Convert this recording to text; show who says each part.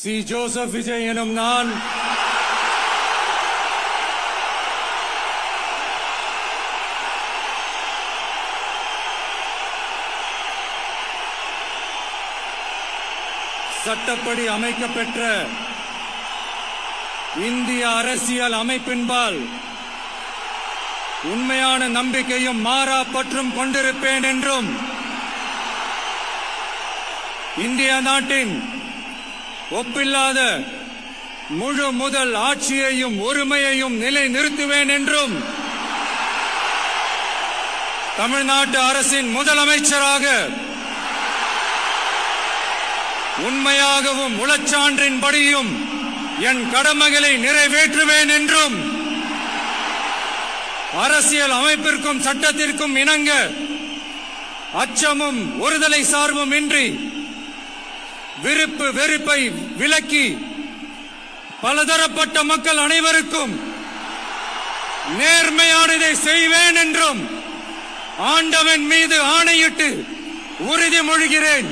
Speaker 1: C. Joseph Vijay எனும் நான் சட்டப்படி அமைக்கப்பெற்ற இந்திய அரசியல் அமைப்பின்பால் உண்மையான நம்பிக்கையும் மாறா பற்றும் கொண்டிருப்பேன் என்றும் இந்திய நாட்டின் ஒப்பில்லாத முழு முதல் ஆட்சியையும் ஒருமையையும் நிலைநிறுத்துவேன் என்றும் தமிழ்நாட்டு அரசின் முதலமைச்சராக உண்மையாகவும் உளச்சான்றின்படியும் என் கடமைகளை நிறைவேற்றுவேன் என்றும் அரசியல் அமைப்பிற்கும் சட்டத்திற்கும் இணங்க அச்சமும் ஒருதலை சார்பும் இன்றி விருப்பு வெறுப்பை விலக்கி பலதரப்பட்ட மக்கள் அனைவருக்கும் நேர்மையானதை செய்வேன் என்றும் ஆண்டவன் மீது ஆணையிட்டு உறுதிமொழிகிறேன்.